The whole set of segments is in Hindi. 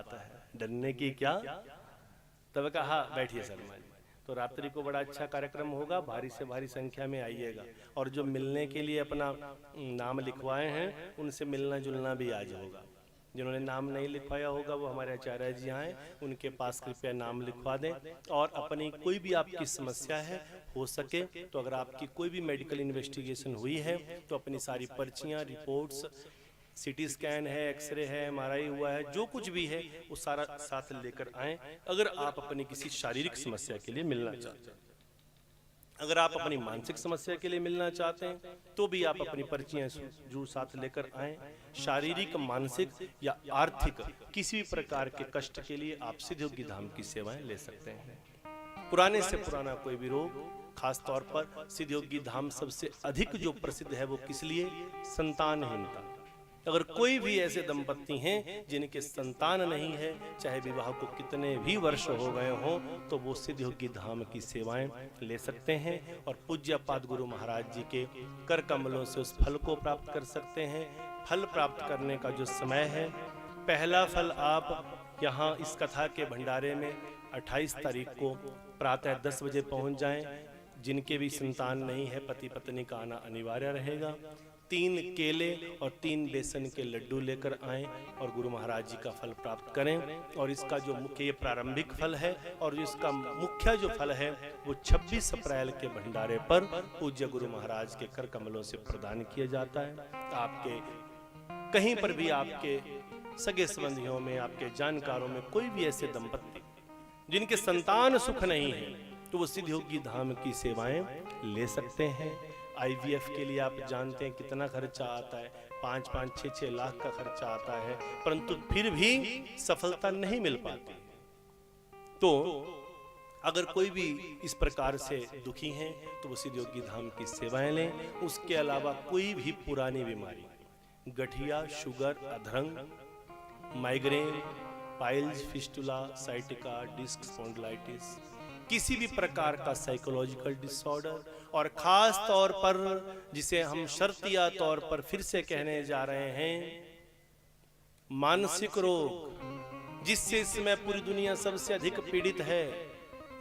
बात है, डरने की क्या। तब कहा बैठिए शर्मा जी। तो रात्रि को बड़ा अच्छा कार्यक्रम होगा, भारी से भारी संख्या में आइएगा, और जो मिलने के लिए अपना नाम लिखवाए हैं उनसे मिलना जुलना भी आज होगा। जिन्होंने नाम नहीं लिखवाया होगा वो हमारे आचार्य जी आए, उनके पास कृपया नाम लिखवा दें। और अपनी कोई भी आपकी समस्या है, हो सके तो अगर आपकी कोई भी मेडिकल इन्वेस्टिगेशन हुई है तो अपनी सारी पर्चियां, रिपोर्ट्स, सीटी स्कैन है, एक्सरे है, एमआरआई हुआ है, जो कुछ भी है वो सारा साथ लेकर आएं। अगर आप अपनी किसी शारीरिक समस्या के लिए मिलना चाहते हैं, अगर आप अपनी मानसिक समस्या के लिए मिलना चाहते हैं तो भी आप अपनी पर्चियां जरूर साथ लेकर आएं। शारीरिक, मानसिक या आर्थिक किसी भी प्रकार के कष्ट के लिए आप सिद्धयोगी धाम की सेवाएं ले सकते हैं। पुराने से पुराना कोई भी रोग, खास तौर पर सिद्धयोगी धाम सबसे अधिक जो प्रसिद्ध है वो किस लिए, संतानहीनता। अगर कोई भी ऐसे दंपत्ति हैं जिनके संतान नहीं है, चाहे विवाह को कितने भी वर्ष हो गए हों, तो वो सिद्धयोगी धाम की सेवाएं ले सकते हैं और पूज्यपाद गुरु महाराज जी के कर कमलों से उस फल को प्राप्त कर सकते हैं। फल प्राप्त करने का जो समय है, पहला फल आप यहाँ इस कथा के भंडारे में 28 तारीख को प्रातः 10 बजे पहुंच जाएं। जिनके भी संतान नहीं है, पति पत्नी का आना अनिवार्य रहेगा। 3 केले और 3 बेसन के लड्डू लेकर आएं और गुरु महाराज जी का फल प्राप्त करें। और इसका जो मुख्य, ये प्रारंभिक फल है, और इसका मुख्य जो फल है वो 26 अप्रैल के भंडारे पर पूज्य गुरु महाराज के कर कमलों से प्रदान किया जाता है। आपके कहीं पर भी आपके सगे संबंधियों में, आपके जानकारों में कोई भी ऐसे दंपत्ति जिनके संतान सुख नहीं है, तो वो सिद्धयोगी धाम की सेवाएं ले सकते हैं। IVF के लिए आप जानते हैं कितना खर्चा आता है, 5-5, 6-6 लाख का खर्चा आता है, परंतु फिर भी सफलता नहीं मिल पाती। तो अगर कोई भी इस प्रकार से दुखी हैं तो वो सिद्धयोगी धाम की सेवाएं लें। उसके अलावा कोई भी पुरानी बीमारी, गठिया, शुगर, अधरंग, migraine, piles, fistula, sciatica, disc spondylitis, किसी भी प्रकार का साइकोलॉजिकल डिसऑर्डर, और खास तौर पर जिसे हम शर्तिया तौर पर फिर से कहने जा रहे हैं, मानसिक रोग, जिससे इस समय पूरी दुनिया सबसे अधिक पीड़ित है।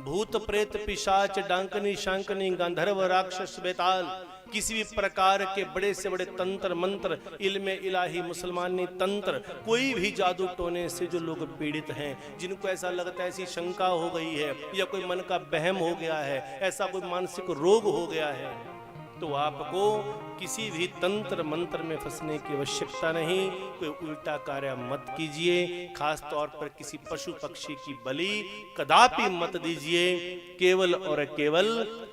भूत प्रेत पिशाच डांकनी शांकनी गंधर्व राक्षस बेताल, किसी भी प्रकार के बड़े से बड़े तंत्र मंत्र, इल्मे इलाही, मुसलमानी तंत्र, कोई भी जादू टोने से जो लोग पीड़ित हैं, जिनको ऐसा लगता है, ऐसी शंका हो गई है या कोई मन का बहम हो गया है, ऐसा कोई मानसिक रोग हो गया है, तो आपको किसी भी तंत्र मंत्र में फंसने की आवश्यकता नहीं। कोई उल्टा कार्य मत कीजिए, खास तौर पर किसी पशु पक्षी की बलि कदापि मत दीजिए। केवल और केवल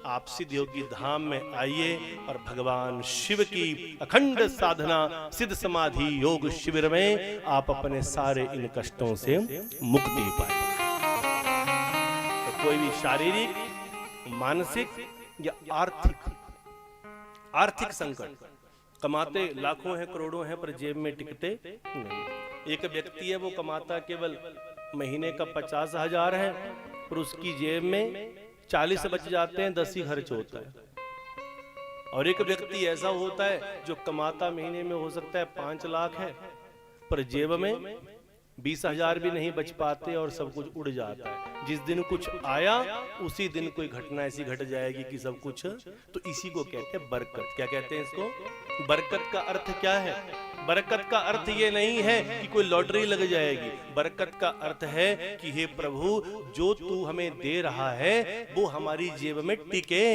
आप सिद्धयोगी धाम में आइए और भगवान शिव की अखंड साधना सिद्ध समाधि योग शिविर में आप अपने सारे इन कष्टों से मुक्ति पाए। तो कोई भी शारीरिक, मानसिक या आर्थिक संकट, कमाते लाखों हैं, करोड़ों हैं, पर जेब में टिकते नहीं। एक व्यक्ति है वो कमाता केवल महीने का 50,000 है, पर उसकी जेब में 40 बच जाते हैं, 10 ही खर्च होता है। और एक व्यक्ति ऐसा होता है जो कमाता महीने में हो सकता है 5 लाख है, पर जेब में 20,000 भी नहीं बच पाते और सब कुछ उड़ जाता है। जिस दिन कुछ आया उसी दिन कोई घटना ऐसी घट जाएगी कि सब कुछ, तो इसी को कहते हैं बरकत। क्या कहते हैं इसको? बरकत का अर्थ क्या है? बरकत का अर्थ ये नहीं है कि कोई लॉटरी लग जाएगी। बरकत का अर्थ है कि हे प्रभु, जो तू हमें दे रहा है वो हमारी जेब में टिके,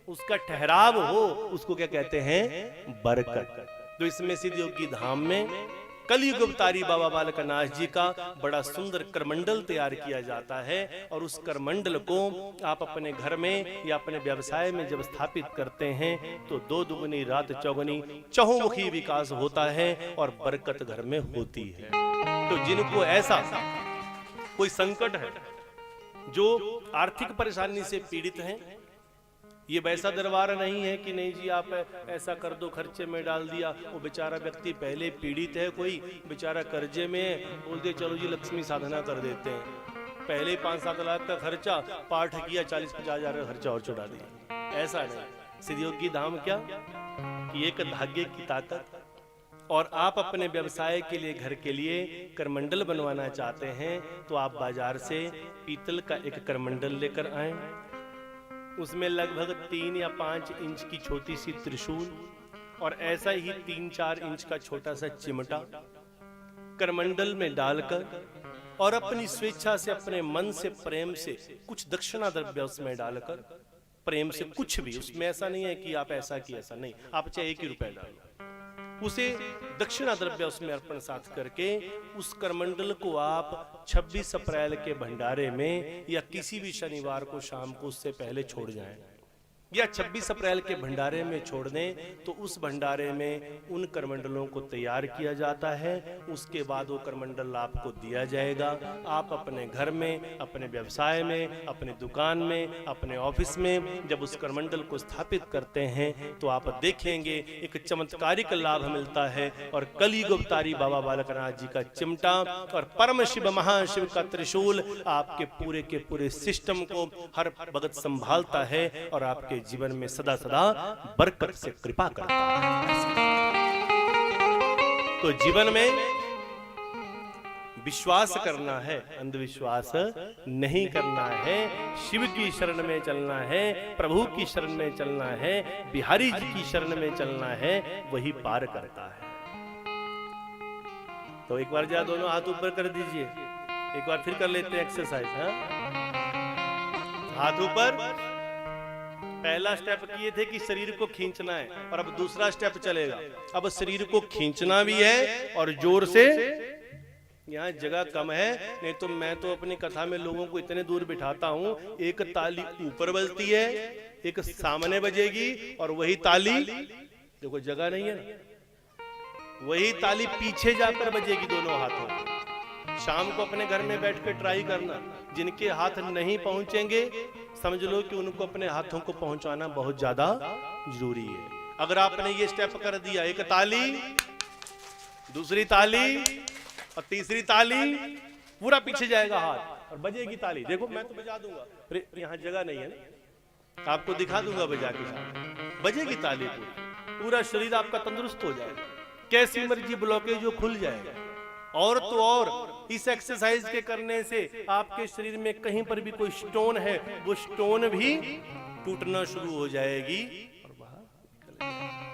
उसका ठहराव हो, उसको क्या कहते हैं? बरकत। तो इसमें सिद्धयोगी धाम में कलयुग अवतारी बाबा बालकनाथ जी का बड़ा सुंदर करमंडल तैयार किया जाता है, और उस करमंडल को आप अपने घर में या अपने व्यवसाय में जब स्थापित करते हैं तो 2 दुगनी रात चौगुनी चहुमुखी विकास होता है और बरकत घर में होती है। तो जिनको ऐसा कोई संकट है, जो आर्थिक परेशानी से पीड़ित हैं, ये वैसा दरबार नहीं है कि नहीं जी आप ऐसा कर दो, खर्चे में डाल दिया। वो बेचारा व्यक्ति पहले पीड़ित है, कोई बेचारा कर्जे में, बोलते चलो जी लक्ष्मी साधना कर देते हैं। पहले 5-7 लाख का खर्चा, पाठ किया, 40-50 हजार का खर्चा और चढ़ा दिया। ऐसा नहीं। सिद्धयोगी धाम क्या कि एक धागे की ताकत, और आप अपने व्यवसाय के लिए, घर के लिए करमंडल बनवाना चाहते हैं, तो आप बाजार से पीतल का एक करमंडल लेकर आएं। उसमें लगभग 3 या 5 इंच की छोटी सी त्रिशूल और ऐसा ही 3-4 इंच का छोटा सा चिमटा करमंडल में डालकर और अपनी स्वेच्छा से, अपने मन से, प्रेम से कुछ दक्षिणा द्रव्य उसमें डालकर, प्रेम से कुछ भी, उसमें ऐसा नहीं है कि आप ऐसा की ऐसा नहीं, आप चाहे 1 ही रुपया डालो, उसे दक्षिणा द्रव्य उसमें अर्पण साथ करके उस करमंडल को आप 26 अप्रैल के भंडारे में या किसी भी शनिवार को शाम को उससे पहले छोड़ जाएं, या 26 अप्रैल के भंडारे में छोड़ दें, तो उस भंडारे में उन करमंडलों को तैयार किया जाता है। उसके बाद वो करमंडल आपको दिया जाएगा। आप अपने घर में, अपने व्यवसाय में, अपने दुकान में, अपने ऑफिस में जब उस करमंडल को स्थापित करते हैं तो आप देखेंगे एक चमत्कारिक लाभ मिलता है। और कलयुग अवतारी बाबा बालकनाथ जी का चिमटा और परम शिव महाशिव का त्रिशूल आपके पूरे के पूरे सिस्टम को हर वक्त संभालता है और आपके जीवन में सदा सदा बरकत से कृपा करता है। तो जीवन में विश्वास करना है, अंधविश्वास नहीं करना है, शिव की शरण में चलना है, प्रभु की शरण में चलना है, बिहारी जी की शरण में चलना है, वही पार करता है। तो एक बार जा दोनों हाथ ऊपर कर दीजिए, एक बार फिर कर लेते हैं एक्सरसाइज। हाथ ऊपर। पहला स्टेप किए थे कि शरीर को खींचना है, और अब दूसरा स्टेप चलेगा। अब शरीर को खींचना भी है और जोर से। यहाँ जगह कम है, नहीं तो मैं तो अपनी कथा में लोगों को इतने दूर बिठाता हूँ, एक ताली ऊपर बजती है, एक सामने बजेगी, और वही ताली, देखो जगह नहीं है ना, वही ताली पीछे जाकर बजेगी दोनों हाथों। शाम को अपने घर में बैठ कर ट्राई करना। जिनके हाथ नहीं पहुंचेंगे, समझ लो कि उनको अपने हाथों को पहुंचाना बहुत ज्यादा जरूरी है। अगर आपने ये स्टेप कर दिया, एक ताली, दूसरी ताली और तीसरी ताली, पूरा पीछे जाएगा हाथ और बजेगी ताली। देखो मैं तो बजा दूंगा, यहाँ जगह नहीं है ना, आपको दिखा दूंगा बजा के साथ, बजेगी ताली, पूरा शरीर आपका तंदुरुस्त हो जाएगा, कैसी मर्जी ब्लॉकेज जो खुल जाएगा। और तो और इस एक्सरसाइज के करने से आपके शरीर में कहीं पर भी कोई स्टोन है, वो स्टोन भी टूटना शुरू हो जाएगी और बाहर निकल जाएगी।